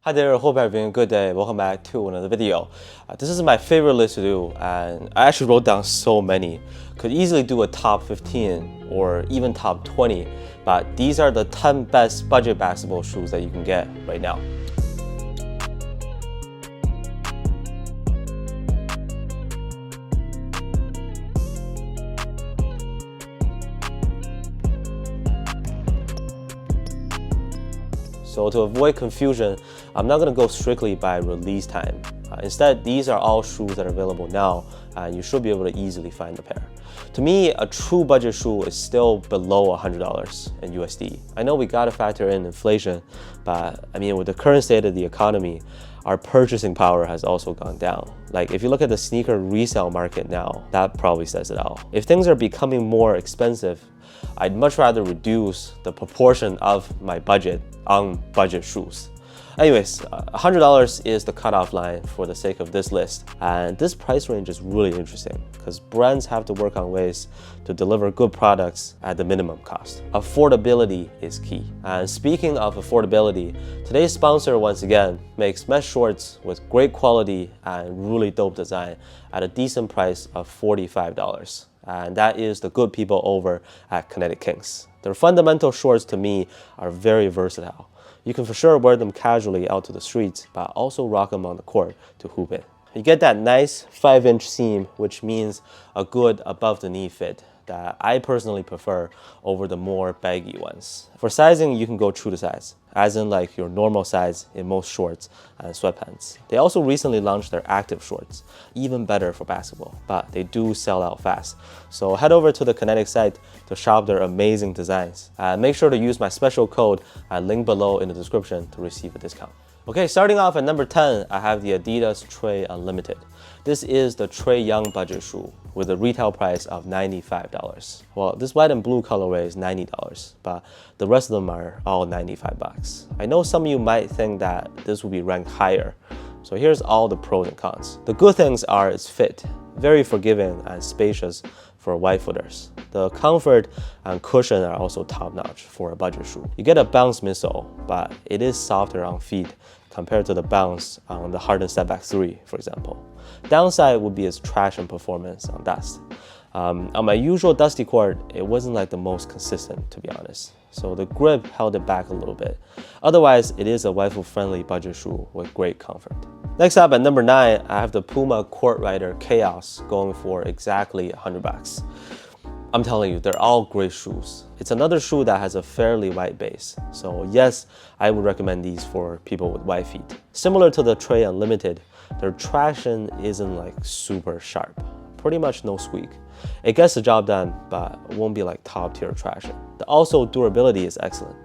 Hi there, hope you're having a good day. Welcome back to another video. This is my favorite list to do, and I actually wrote down so many. Could easily do a top 15 or even top 20, but these are the 10 best budget basketball shoes that you can get right now. So to avoid confusion, I'm not going to go strictly by release time. Instead, these are all shoes that are available now, and you should be able to easily find a pair. To me, a true budget shoe is still below $100 in USD. I know we got to factor in inflation, but I mean, with the current state of the economy, our purchasing power has also gone down. Like if you look at the sneaker resale market now, that probably says it all. If things are becoming more expensive, I'd much rather reduce the proportion of my budget on budget shoes. Anyways, $100 is the cutoff line for the sake of this list. And this price range is really interesting because brands have to work on ways to deliver good products at the minimum cost. Affordability is key. And speaking of affordability, today's sponsor once again makes mesh shorts with great quality and really dope design at a decent price of $45. And that is the good people over at Kinetic Kings. Their fundamental shorts to me are very versatile. You can for sure wear them casually out to the streets, but also rock them on the court to hoop it. You get that nice 5-inch seam, which means a good above the knee fit that I personally prefer over the more baggy ones. For sizing, you can go true to size, as in like your normal size in most shorts and sweatpants. They also recently launched their active shorts, even better for basketball, but they do sell out fast. So head over to the Kinetic site to shop their amazing designs. Make sure to use my special code link below in the description to receive a discount. Okay, starting off at number 10, I have the Adidas Trae Unlimited. This is the Trae Young budget shoe with a retail price of $95. Well, this white and blue colorway is $90, but the rest of them are all $95. I know some of you might think that this will be ranked higher, so here's all the pros and cons. The good things are its fit, very forgiving and spacious for wide footers. The comfort and cushion are also top-notch for a budget shoe. You get a bounce midsole, but it is softer on feet compared to the bounce on the Harden Stepback 3, for example. Downside would be its traction performance on dust. On my usual dusty court, it wasn't like the most consistent, to be honest. So the grip held it back a little bit. Otherwise, it is a waifu-friendly budget shoe with great comfort. Next up at number 9, I have the Puma Court Rider Chaos going for exactly $100. I'm telling you, they're all great shoes. It's another shoe that has a fairly wide base. So yes, I would recommend these for people with wide feet. Similar to the Trae Unlimited, their traction isn't like super sharp. Pretty much no squeak. It gets the job done, but it won't be like top tier traction. Also, durability is excellent,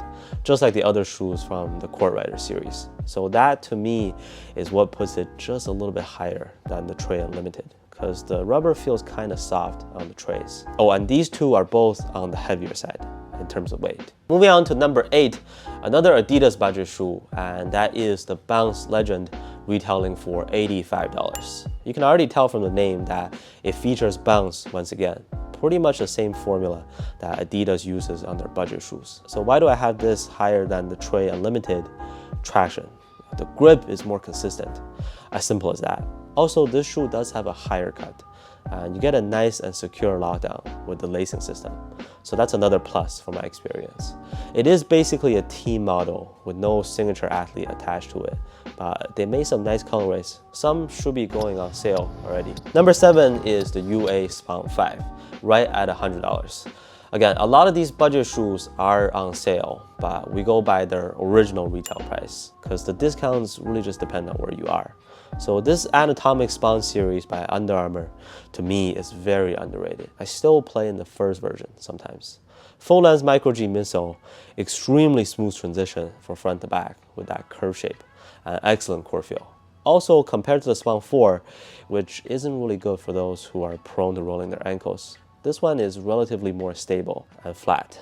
just like the other shoes from the Court Rider series. So that to me is what puts it just a little bit higher than the Trae Unlimited, because the rubber feels kind of soft on the Traes. Oh, and these two are both on the heavier side in terms of weight. Moving on to number 8, another Adidas budget shoe, and that is the Bounce Legend, retailing for $85. You can already tell from the name that it features bounce once again. Pretty much the same formula that Adidas uses on their budget shoes. So why do I have this higher than the Trae Unlimited? Traction. The grip is more consistent. As simple as that. Also, this shoe does have a higher cut, and you get a nice and secure lockdown with the lacing system. So that's another plus from my experience. It is basically a team model with no signature athlete attached to it, but they made some nice colorways. Some should be going on sale already. Number 7 is the UA Spawn 5, right at $100. Again, a lot of these budget shoes are on sale, but we go by their original retail price because the discounts really just depend on where you are. So this Anatomic Spawn series by Under Armour, to me, is very underrated. I still play in the first version sometimes. Full length micro G midsole, extremely smooth transition from front to back with that curve shape, and excellent core feel. Also, compared to the Spawn 4, which isn't really good for those who are prone to rolling their ankles, this one is relatively more stable and flat.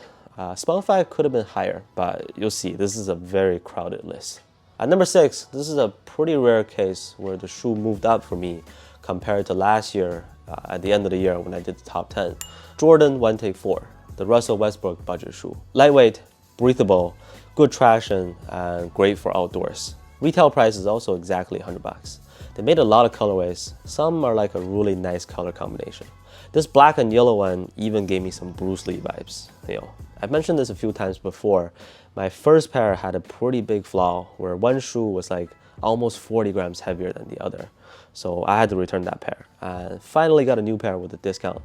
Spawn 5 could have been higher, but you'll see, this is a very crowded list. At number 6, this is a pretty rare case where the shoe moved up for me compared to last year at the end of the year when I did the top 10. Jordan 1 Take 4, the Russell Westbrook budget shoe. Lightweight, breathable, good traction, and great for outdoors. Retail price is also exactly 100 bucks. They made a lot of colorways. Some are like a really nice color combination. This black and yellow one even gave me some Bruce Lee vibes. I've mentioned this a few times before. My first pair had a pretty big flaw where one shoe was like almost 40 grams heavier than the other. So I had to return that pair and finally got a new pair with a discount.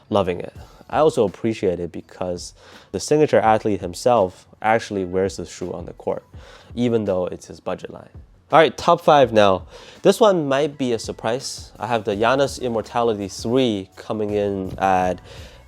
Loving it. I also appreciate it because the signature athlete himself actually wears this shoe on the court, even though it's his budget line. All right, top 5 now. This one might be a surprise. I have the Giannis Immortality 3 coming in at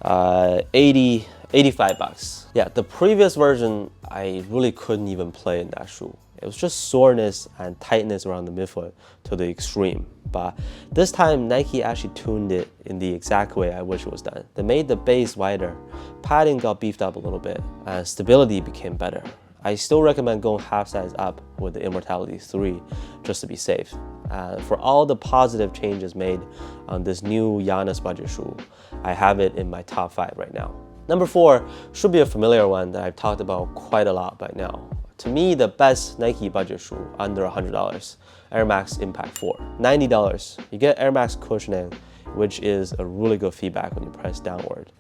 85 bucks. Yeah, the previous version, I really couldn't even play in that shoe. It was just soreness and tightness around the midfoot to the extreme. But this time, Nike actually tuned it in the exact way I wish it was done. They made the base wider, padding got beefed up a little bit, and stability became better. I still recommend going half size up with the Immortality 3 just to be safe. For all the positive changes made on this new Giannis budget shoe, I have it in my top 5 right now. Number 4 should be a familiar one that I've talked about quite a lot by now. To me, the best Nike budget shoe under $100, Air Max Impact 4. $90, you get Air Max cushioning, which is a really good feedback when you press downward.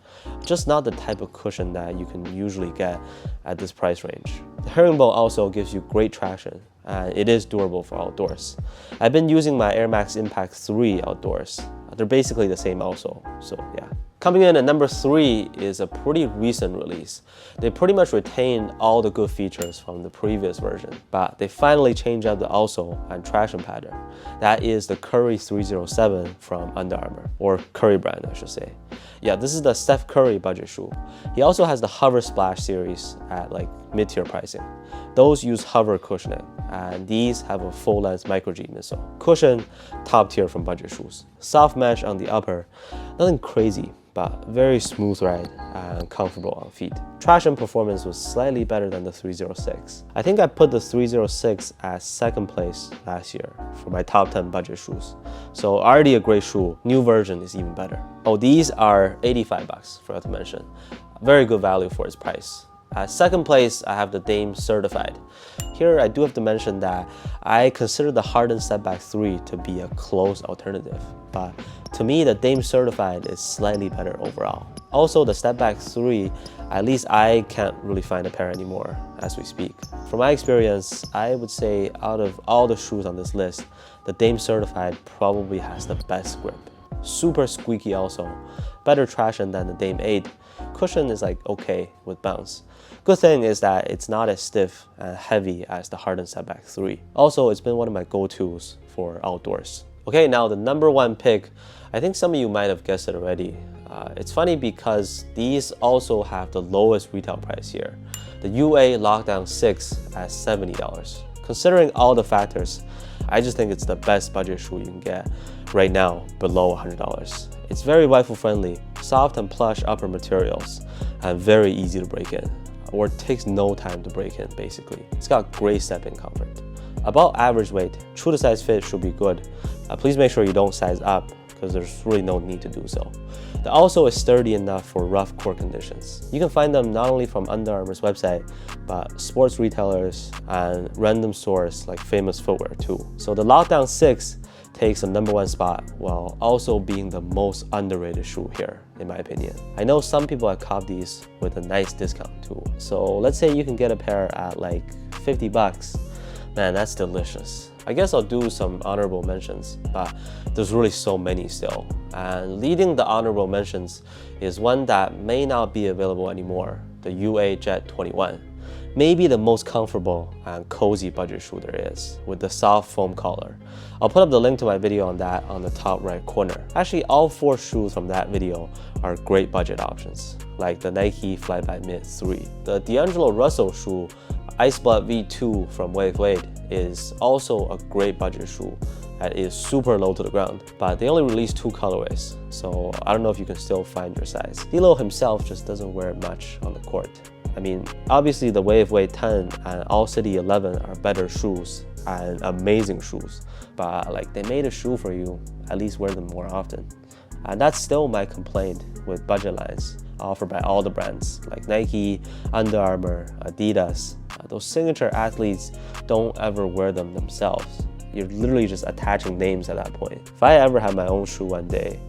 Just not the type of cushion that you can usually get at this price range. The herringbone also gives you great traction, and it is durable for outdoors. I've been using my Air Max Impact 3 outdoors. They're basically the same also, so yeah. Coming in at number 3 is a pretty recent release. They pretty much retained all the good features from the previous version, but they finally changed up the outsole and traction pattern. That is the Curry 307 from Under Armour, or Curry brand I should say. Yeah, this is the Steph Curry budget shoe. He also has the Hover Splash series at like mid-tier pricing. Those use hover cushioning, and these have a full-length micro G midsole. Cushion, top tier from budget shoes. Soft mesh on the upper, nothing crazy, but very smooth ride and comfortable on feet. Traction performance was slightly better than the 306. I think I put the 306 at second place last year for my top 10 budget shoes. So already a great shoe, new version is even better. Oh, these are 85 bucks, forgot to mention. Very good value for its price. At second place, I have the Dame Certified. Here, I do have to mention that I consider the Harden Stepback 3 to be a close alternative, but to me, the Dame Certified is slightly better overall. Also, the Stepback 3, at least I can't really find a pair anymore as we speak. From my experience, I would say out of all the shoes on this list, the Dame Certified probably has the best grip. Super squeaky also, better traction than the Dame 8. Cushion is like okay with bounce. Good thing is that it's not as stiff and heavy as the Harden Stepback 3. Also, it's been one of my go-tos for outdoors. Okay, now the number 1 pick, I think some of you might have guessed it already. It's funny because these also have the lowest retail price here. The UA Lockdown 6 at $70. Considering all the factors, I just think it's the best budget shoe you can get right now below $100. It's very rifle friendly, soft and plush upper materials, and very easy to break in, or it takes no time to break in basically. It's got great step-in comfort. About average weight, true to size fit should be good. Please make sure you don't size up because there's really no need to do so. The outsole is sturdy enough for rough court conditions. You can find them not only from Under Armour's website, but sports retailers and random stores like Famous Footwear too. So the Lockdown 6 takes the number 1 spot while also being the most underrated shoe here, in my opinion. I know some people have copped these with a nice discount too. So let's say you can get a pair at like 50 bucks. Man, that's delicious. I guess I'll do some honorable mentions, but there's really so many still. And leading the honorable mentions is one that may not be available anymore, the UA Jet 21. Maybe the most comfortable and cozy budget shoe there is, with the soft foam collar. I'll put up the link to my video on that on the top right corner. Actually, all 4 shoes from that video are great budget options, like the Nike Flyby Mid 3. The D'Angelo Russell shoe, Iceblood V2 from Wave Wade, is also a great budget shoe that is super low to the ground, but they only released 2 colorways, so I don't know if you can still find your size. D'Lo himself just doesn't wear it much on the court. I mean, obviously the Wave Wade 10 and All City 11 are better shoes and amazing shoes, but like they made a shoe for you, at least wear them more often. And that's still my complaint with budget lines offered by all the brands like Nike, Under Armour, Adidas. Those signature athletes don't ever wear them themselves. You're literally just attaching names at that point. If I ever have my own shoe one day,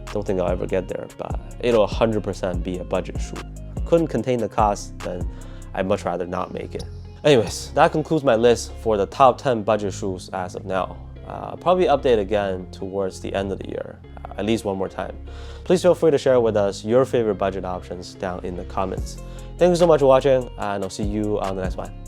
I don't think I'll ever get there, but it'll 100% be a budget shoe. Couldn't contain the cost, then I'd much rather not make it. Anyways, that concludes my list for the top 10 budget shoes as of now. I'll probably update again towards the end of the year, at least one more time. Please feel free to share with us your favorite budget options down in the comments. Thank you so much for watching, and I'll see you on the next one.